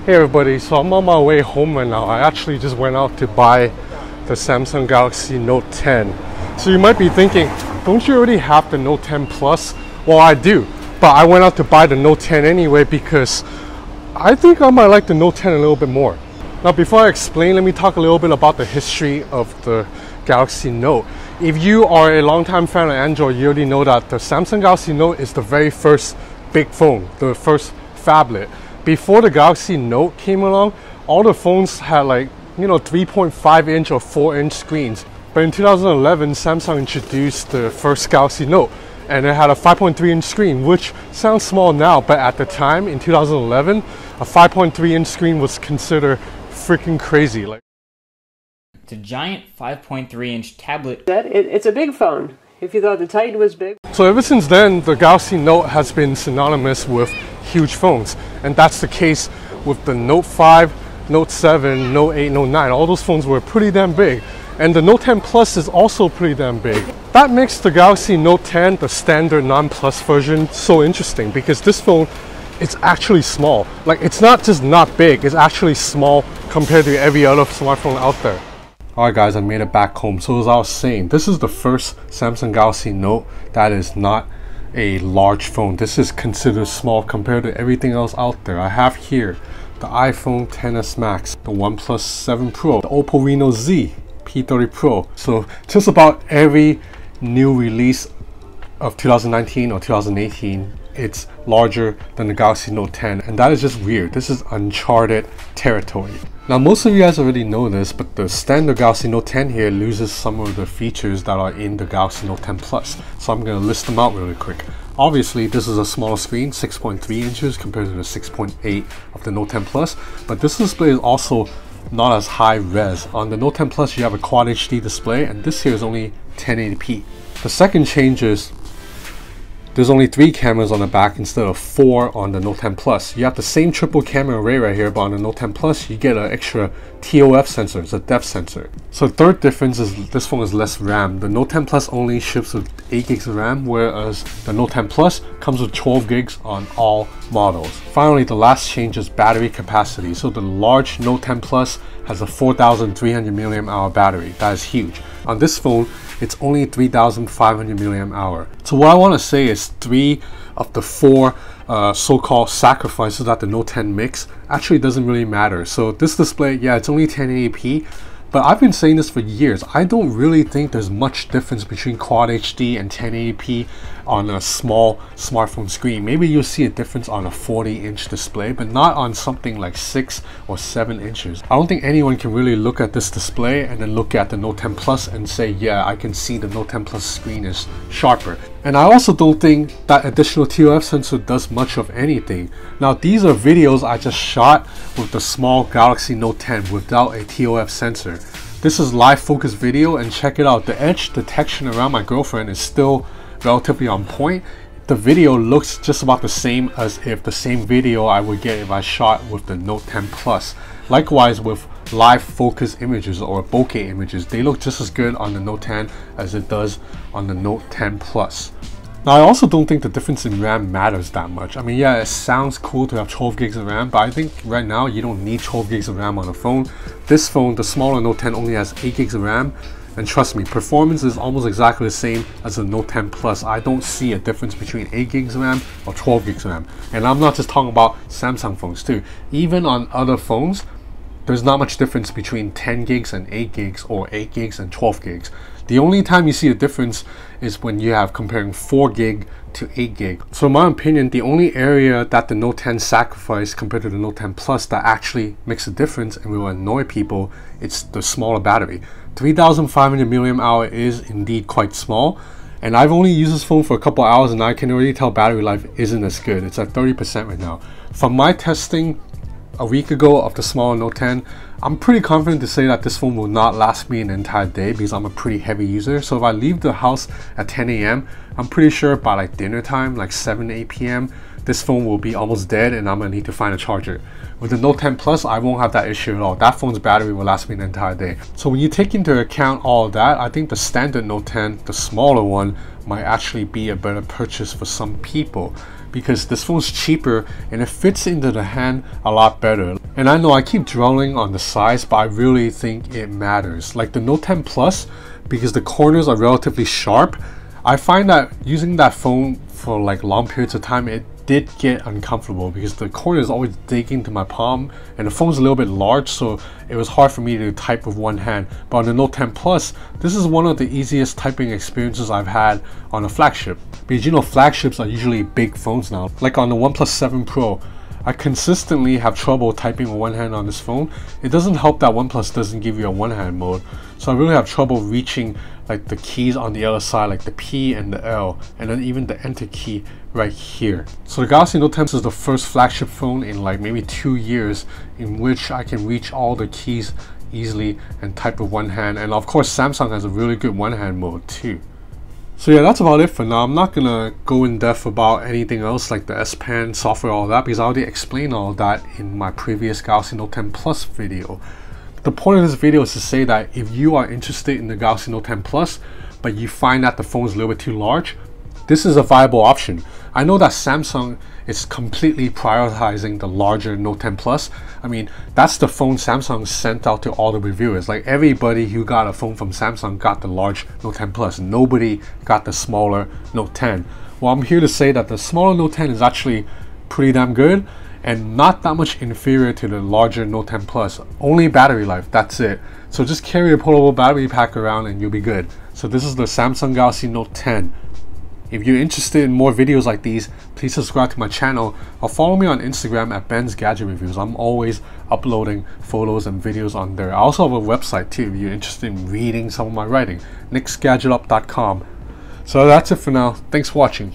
Hey everybody, so I'm on my way home right now. I actually just went out to buy the Samsung Galaxy Note 10. So you might be thinking, don't you already have the Note 10 Plus? Well, I do, but I went out to buy the Note 10 anyway because I think I might like the Note 10 a little bit more. Now before I explain, let me talk a little bit about the history of the Galaxy Note. If you are a longtime fan of Android, you already know that the Samsung Galaxy Note is the very first big phone, the first phablet. Before the Galaxy Note came along, all the phones had 3.5 inch or 4 inch screens. But in 2011, Samsung introduced the first Galaxy Note and it had a 5.3 inch screen, which sounds small now, but at the time in 2011, a 5.3 inch screen was considered freaking crazy. It's a giant 5.3 inch tablet. It's a big phone. If you thought the Titan was big. So ever since then, the Galaxy Note has been synonymous with huge phones. And that's the case with the Note 5, Note 7, Note 8, Note 9. All those phones were pretty damn big. And the Note 10 Plus is also pretty damn big. That makes the Galaxy Note 10, the standard non-Plus version, so interesting because this phone is actually small. Like, it's not just not big, it's actually small compared to every other smartphone out there. Alright guys, I made it back home. So as I was saying, this is the first Samsung Galaxy Note that is not a large phone. This is considered small compared to everything else out there. I have here the iPhone XS Max, the OnePlus 7 Pro, the Oppo Reno Z P30 Pro. So just about every new release of 2019 or 2018, it's larger than the Galaxy Note 10, and that is just weird. This is uncharted territory. Now most of you guys already know this, but the standard Galaxy Note 10 here loses some of the features that are in the Galaxy Note 10 Plus. So I'm going to list them out really quick. Obviously this is a smaller screen, 6.3 inches compared to the 6.8 of the Note 10 Plus, but this display is also not as high res. On the Note 10 Plus you have a Quad HD display, and this here is only 1080p. The second change is there's only 3 cameras on the back instead of 4 on the Note 10 Plus. You have the same triple camera array right here, but on the Note 10 Plus you get an extra TOF sensor, it's a depth sensor. So the third difference is this phone is less RAM. The Note 10 Plus only ships with 8 gigs of RAM, whereas the Note 10 Plus comes with 12 gigs on all models. Finally, the last change is battery capacity. So the large Note 10 Plus has a 4,300 mAh battery. That is huge. On this phone, it's only 3,500 mAh. So what I want to say is 3 of the 4 so-called sacrifices that the Note 10 makes actually doesn't really matter. So this display, yeah, it's only 1080p, but I've been saying this for years. I don't really think there's much difference between Quad HD and 1080p on a small smartphone screen. Maybe you'll see a difference on a 40-inch display, but not on something like 6 or 7 inches. I don't think anyone can really look at this display and then look at the Note 10 Plus and say, yeah, I can see the Note 10 Plus screen is sharper. And I also don't think that additional TOF sensor does much of anything. Now these are videos I just shot with the small Galaxy Note 10 without a TOF sensor. This is live focus video, and check it out. The edge detection around my girlfriend is still relatively on point. The video looks just about the same as if the same video I would get if I shot with the Note 10 Plus. Likewise with live focus images or bokeh images, they look just as good on the Note 10 as it does on the Note 10 Plus. Now I also don't think the difference in RAM matters that much. I mean, yeah, it sounds cool to have 12 gigs of RAM, but I think right now you don't need 12 gigs of RAM on a phone. This phone, the smaller Note 10, only has 8 gigs of RAM, and trust me, performance is almost exactly the same as the Note 10 Plus. I don't see a difference between 8 gigs of RAM or 12 gigs of RAM. And I'm not just talking about Samsung phones too. Even on other phones, there's not much difference between 10 gigs and 8 gigs or 8 gigs and 12 gigs. The only time you see a difference is when you have comparing 4 gig to 8 gig. So in my opinion, the only area that the Note 10 sacrificed compared to the Note 10 Plus that actually makes a difference and will annoy people, it's the smaller battery. 3,500 mAh is indeed quite small, and I've only used this phone for a couple hours and I can already tell battery life isn't as good. It's at 30% right now. From my testing a week ago of the smaller Note 10, I'm pretty confident to say that this phone will not last me an entire day because I'm a pretty heavy user. So if I leave the house at 10 AM, I'm pretty sure by like dinner time, like 7 to 8 PM, this phone will be almost dead and I'm gonna need to find a charger. With the Note 10 Plus, I won't have that issue at all. That phone's battery will last me an entire day. So when you take into account all of that, I think the standard Note 10, the smaller one, might actually be a better purchase for some people. because this phone's cheaper and it fits into the hand a lot better. And I know I keep dwelling on the size, but I really think it matters. Like the Note 10 Plus, because the corners are relatively sharp, I find that using that phone for like long periods of time, it did get uncomfortable because the corner is always digging into my palm and the phone's a little bit large, so it was hard for me to type with one hand. But on the Note 10 Plus, this is one of the easiest typing experiences I've had on a flagship, because you know flagships are usually big phones now. Like on the OnePlus 7 Pro, I consistently have trouble typing with one hand on this phone. It doesn't help that OnePlus doesn't give you a one hand mode, so I really have trouble reaching like the keys on the other side, like the P and the L, and then even the enter key right here. So the Galaxy Note 10 is the first flagship phone in like maybe 2 years in which I can reach all the keys easily and type with one hand. And of course Samsung has a really good one hand mode too. So yeah, that's about it for now. I'm not gonna go in depth about anything else like the S Pen software, all that, because I already explained all that in my previous Galaxy Note 10 Plus video. The point of this video is to say that if you are interested in the Galaxy Note 10 Plus, but you find that the phone is a little bit too large, this is a viable option. I know that Samsung is completely prioritizing the larger Note 10 Plus. I mean, that's the phone Samsung sent out to all the reviewers. Like everybody who got a phone from Samsung got the large Note 10 Plus. Nobody got the smaller Note 10. Well, I'm here to say that the smaller Note 10 is actually pretty damn good and not that much inferior to the larger Note 10 Plus. Only battery life, that's it. So just carry a portable battery pack around and you'll be good. So this is the Samsung Galaxy Note 10. If you're interested in more videos like these, please subscribe to my channel or follow me on Instagram at Ben's Gadget Reviews. I'm always uploading photos and videos on there. I also have a website too if you're interested in reading some of my writing, nicksgadgetup.com. So that's it for now. Thanks for watching.